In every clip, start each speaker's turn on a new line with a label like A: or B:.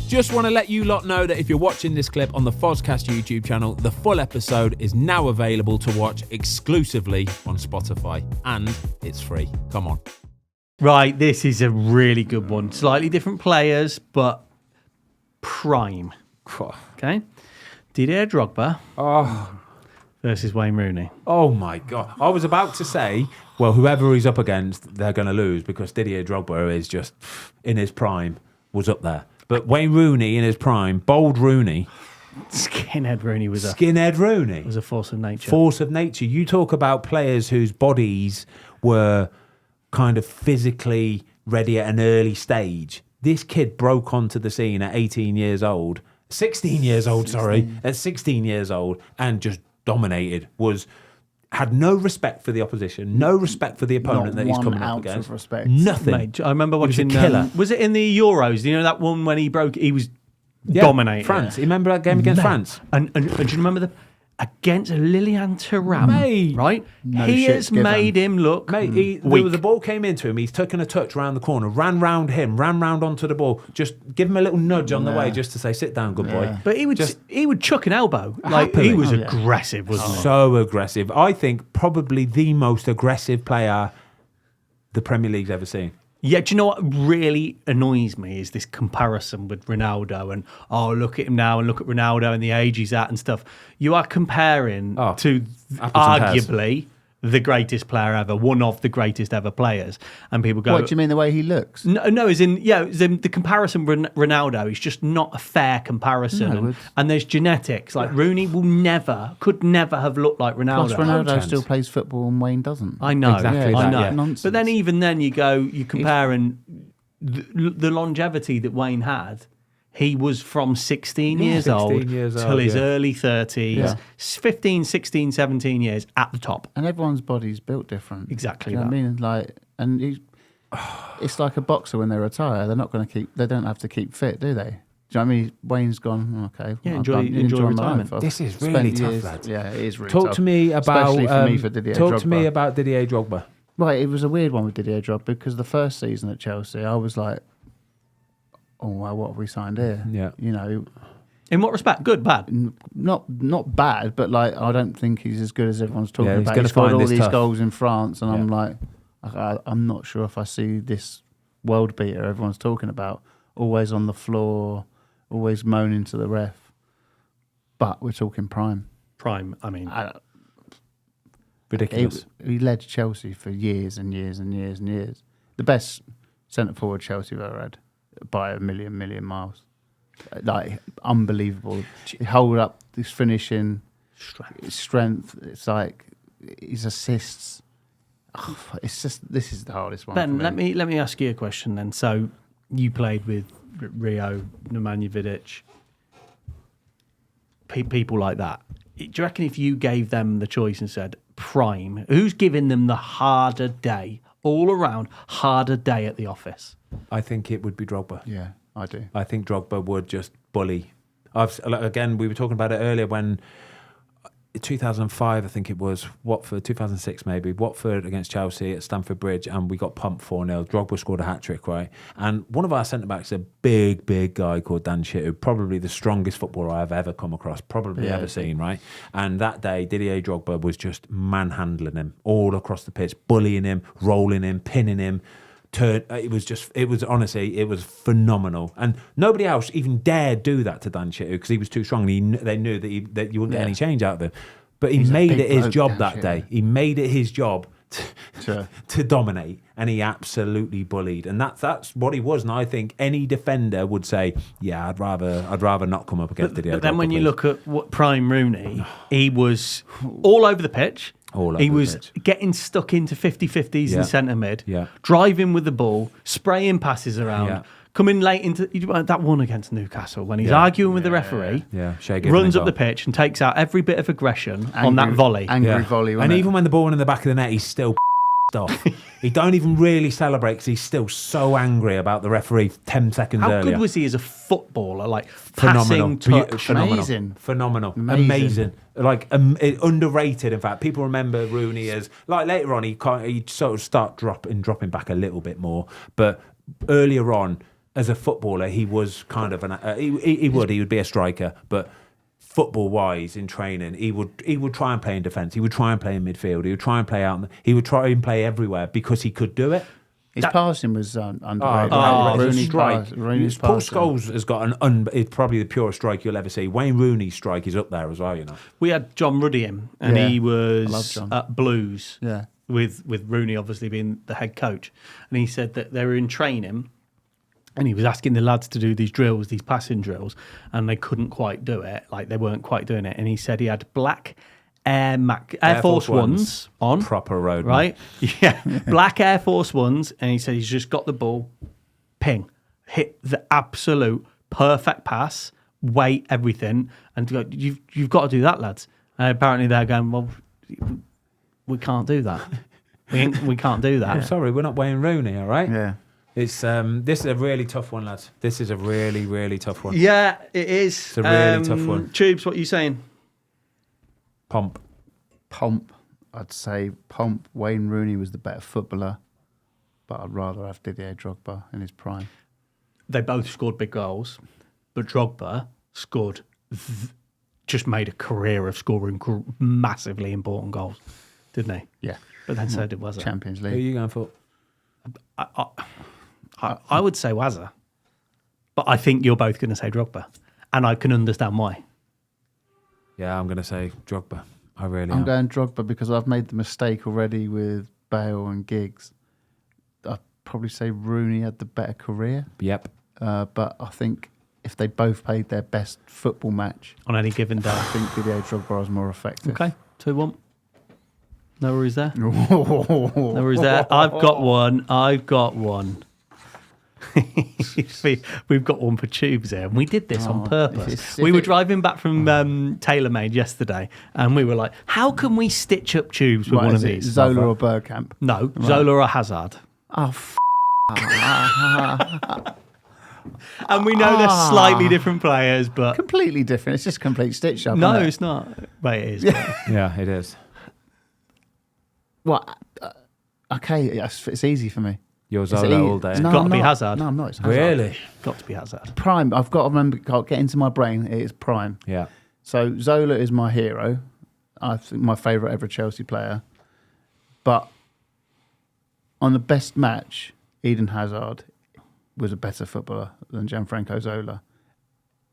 A: Just want to let you lot know that if you're watching this clip on the Fozcast YouTube channel, the full episode is now available to watch exclusively on Spotify, and it's free. Come on.
B: Right, this is a really good one. Slightly different players, but prime. Okay? Didier Drogba versus Wayne Rooney.
A: Oh my God. I was about to say, well, whoever he's up against, they're going to lose because Didier Drogba is just, in his prime, was up there. But Wayne Rooney in his prime, bold Rooney.
B: Skinhead Rooney was
A: Skinhead Rooney.
B: Was a force of nature.
A: Force of nature. You talk about players whose bodies were kind of physically ready at an early stage. This kid broke onto the scene at 18 years old. 16 years old, 16. Sorry. At 16 years old and just dominated. Had no respect for the opposition, no respect for the opponent that he's coming up against.
C: Of respect.
A: Nothing.
B: Mate, I remember watching.
A: He was a killer.
B: Was it in the Euros? Do you know that one when he broke? He was dominating
A: France. You remember that game against France?
B: And do you remember against Lilian Thuram?
A: Mate.
B: Right?
C: No
B: he
C: shit
B: has
C: given.
B: made him look
A: Mate, the ball came into him. He's taken a touch round the corner, ran round him, ran round onto the ball. Just give him a little nudge on the way, just to say, "Sit down, good boy."
B: But he would chuck an elbow. Like
A: Happily.
B: he was aggressive, wasn't he?
A: So aggressive. I think probably the most aggressive player the Premier League's ever seen.
B: Yeah, do you know what really annoys me is this comparison with Ronaldo and, look at him now and look at Ronaldo and the age he's at and stuff. You are comparing to arguably the greatest player ever, one of the greatest ever players. And people go...
C: What, do you mean the way he looks?
B: No, as in the comparison with Ronaldo is just not a fair comparison.
C: No,
B: and there's genetics. Like Rooney could never have looked like Ronaldo.
C: Plus Ronaldo still plays football and Wayne doesn't.
B: I know.
A: Exactly
B: I
A: that,
B: know.
A: yeah.
C: Nonsense.
B: But then even then you're comparing the longevity that Wayne had. He was from 16 years old till his early 30s, 15, 16, 17 years at the top.
C: And everyone's body's built different.
B: Exactly.
C: Do you know what I mean? Like, and it's like a boxer when they retire. They're not going to keep. They don't have to keep fit, do they? Do you know what I mean? Wayne's gone. Okay.
B: Yeah, enjoy retirement.
A: This is really tough, lads.
C: Yeah, it is really
A: Talk
C: tough.
A: to me about.
C: Especially for me for Didier Drogba.
A: Talk to me about Didier Drogba.
C: Right, it was a weird one with Didier Drogba because the first season at Chelsea, I was like, "Oh, wow, what have we signed here?"
A: Yeah,
C: you know.
B: In what respect? Good, bad?
C: Not bad, but like I don't think he's as good as everyone's talking about.
A: He's
C: scored all these
A: tough.
C: goals in France, and I'm like, I'm not sure if I see this world beater everyone's talking about. Always on the floor, always moaning to the ref. But we're talking prime.
B: Prime, I mean.
A: Ridiculous.
C: He led Chelsea for years and years and years and years. The best centre-forward Chelsea have ever had by a million miles. Like, unbelievable. He hold up this finishing strength. It's like his assists. Oh, it's just, this is the hardest one.
B: Ben, let me ask you a question then. So you played with Rio, Nemanja Vidic, people like that. Do you reckon if you gave them the choice and said, prime, who's giving them the harder day, all around harder day at the office?
A: I think it would be Drogba.
C: Yeah, I do.
A: I think Drogba would just bully. Again, we were talking about it earlier when 2005, I think it was, Watford, 2006 maybe, Watford against Chelsea at Stamford Bridge, and we got pumped 4-0. Drogba scored a hat-trick, right? And one of our centre-backs, a big guy called Dan Chittu, probably the strongest footballer I've ever come across, probably ever seen, right? And that day, Didier Drogba was just manhandling him all across the pitch, bullying him, rolling him, pinning him. It was phenomenal, and nobody else even dared do that to Dan Chittu because he was too strong. They knew that you wouldn't get any change out of him, but he made it his job that day. He made it his job to dominate, and he absolutely bullied, and that's what he was. And I think any defender would say, "Yeah, I'd rather not come up against Didier."
B: But then when you look at what prime Rooney, he was all over the pitch. He was getting stuck into 50-50s in centre mid, driving with the ball, spraying passes around, coming late into that one against Newcastle when he's arguing with the referee, runs up the pitch and takes out every bit of aggression on that volley.
C: Angry volley.
A: And even when the ball went in the back of the net, he's still off. He don't even really celebrate because he's still so angry about the referee 10 seconds earlier.
B: How good was he as a footballer? Like passing, touch,
A: phenomenal, amazing. Like underrated. In fact, people remember Rooney as like later on he sort of dropping back a little bit more, but earlier on as a footballer, he was kind of he would be a striker, but football-wise in training, he would try and play in defence. He would try and play in midfield. He would try and play out. He would try and play everywhere because he could do it.
C: His passing was underrated.
A: Rooney's Paul Scholes has got it's probably the purest strike you'll ever see. Wayne Rooney's strike is up there as well, you know.
B: We had John Ruddy in, and he was at Blues with Rooney obviously being the head coach. And he said that they were in training and he was asking the lads to do these drills, these passing drills, and they couldn't quite do it. Like, they weren't quite doing it. And he said he had black Air Force Ones on.
A: Proper road.
B: Right? Yeah. Black Air Force Ones. And he said he's just got the ball, ping, hit the absolute perfect pass, weight, everything. And go, you've got to do that, lads. And apparently they're going, well, we can't do that. We can't do that.
A: I'm sorry, we're not Wayne Rooney, all right?
C: Yeah.
A: It's this is a really tough one, lads. This is a really, really tough one.
B: Yeah, it is.
A: It's a really tough one.
B: Tubes, what are you saying?
A: Pomp.
C: I'd say Pomp. Wayne Rooney was the better footballer, but I'd rather have Didier Drogba in his prime.
B: They both scored big goals, but Drogba scored, just made a career of scoring massively important goals, didn't he?
C: Yeah.
B: But then so did Wazza.
C: Champions League.
A: Who are you going for?
B: I would say Wazza, but I think you're both going to say Drogba, and I can understand why.
A: Yeah, I'm going to say Drogba.
C: I'm going Drogba because I've made the mistake already with Bale and Giggs. I'd probably say Rooney had the better career.
A: Yep.
C: But I think if they both played their best football match
B: on any given day,
C: I think Didier Drogba was more effective.
B: Okay, 2-1. No worries there. No worries there. I've got one. We've got one for Tubes here, and we did this on purpose. We were driving back from TaylorMade yesterday, and we were like, how can we stitch up Tubes with one of these?
C: Zola or Bergkamp?
B: No, Zola or Hazard.
C: Oh,
B: and we know they're slightly different players, but...
C: Completely different. It's just a complete stitch up.
B: No, it's not. Well, it is.
A: Yeah, it is.
C: Well, okay, it's easy for me.
A: You're Zola all day.
B: It's got to be Hazard.
C: No, I'm not. It's Hazard.
A: Really?
B: Got to be Hazard.
C: Prime. I've got to remember, can't get into my brain, it is prime.
A: Yeah.
C: So Zola is my hero. I think my favourite ever Chelsea player. But on the best match, Eden Hazard was a better footballer than Gianfranco Zola.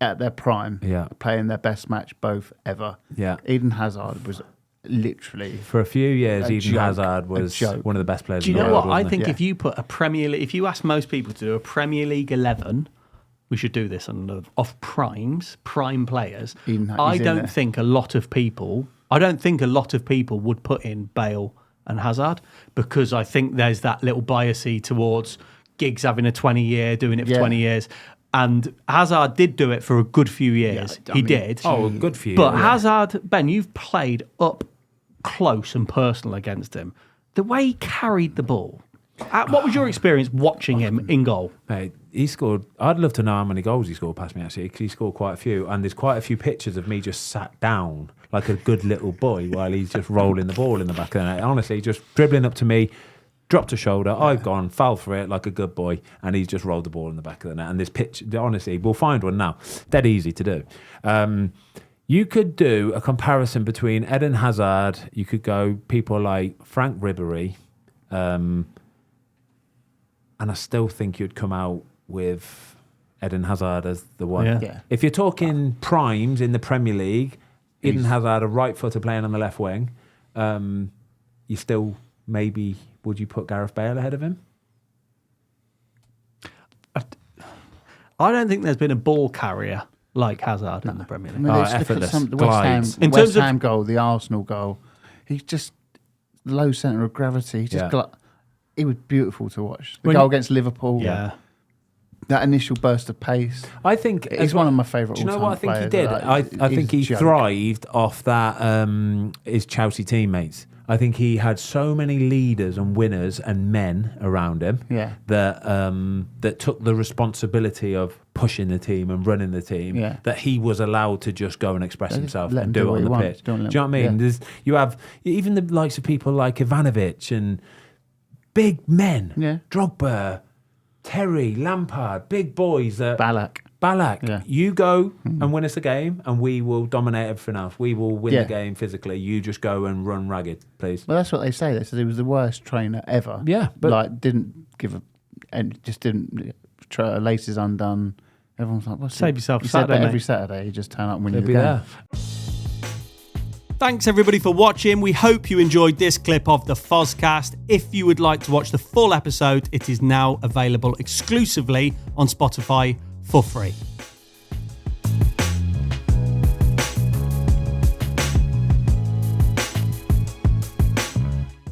C: At their prime, playing their best match both ever.
A: Yeah.
C: Eden Hazard was... literally
A: for a few years, Eden Hazard was one of the best players.
B: Do you
A: in the
B: know
A: world,
B: what? I think if you put a Premier League, if you ask most people to do a Premier League 11, we should do this of prime players. I don't think a lot of people would put in Bale and Hazard because I think there's that little biasy towards Giggs having a 20-year, doing it for 20 years. And Hazard did do it for a good few years. He did.
A: Oh, a good few.
B: But Hazard, Ben, you've played up close and personal against him. The way he carried the ball. What was your experience watching him in goal?
A: Mate, he scored. I'd love to know how many goals he scored past me, actually, because he scored quite a few. And there's quite a few pictures of me just sat down like a good little boy while he's just rolling the ball in the back of the net. Honestly, just dribbling up to me, dropped a shoulder, I've gone, fell for it like a good boy, and he's just rolled the ball in the back of the net. And this pitch, honestly, we'll find one now. Dead easy to do. You could do a comparison between Eden Hazard, you could go people like Frank Ribery, and I still think you'd come out with Eden Hazard as the one.
C: Yeah.
A: If you're talking primes in the Premier League, Eden Hazard, a right footer playing on the left wing, you still maybe... Would you put Gareth Bale ahead of him?
B: I don't think there's been a ball carrier like Hazard in the Premier League.
A: Effortless.
C: The West Ham goal, the Arsenal goal. He's just low centre of gravity. He was beautiful to watch. The goal against Liverpool.
B: Yeah.
C: That initial burst of pace.
A: I think
C: he's one of my favourite.
A: Do you know what I think he did? I think he thrived off that. His Chelsea teammates. I think he had so many leaders and winners and men around him that took the responsibility of pushing the team and running the team, that he was allowed to just go and express himself and do it on the pitch. Do you know what I mean? Yeah. You have even the likes of people like Ivanovic and big men, Drogba, Terry, Lampard, big boys.
C: Ballack.
A: Yeah. You go and win us a game, and we will dominate everything else. We will win the game physically. You just go and run ragged, please.
C: Well, that's what they say. They said he was the worst trainer ever.
A: Yeah, but
C: like didn't give a, and just didn't try laces undone. Everyone's like, "What's
B: save yourself?"
C: He
B: Saturday,
C: said that every Saturday. He just turn up and win the game.
A: There.
D: Thanks everybody for watching. We hope you enjoyed this clip of the Fozcast. If you would like to watch the full episode, it is now available exclusively on Spotify for free.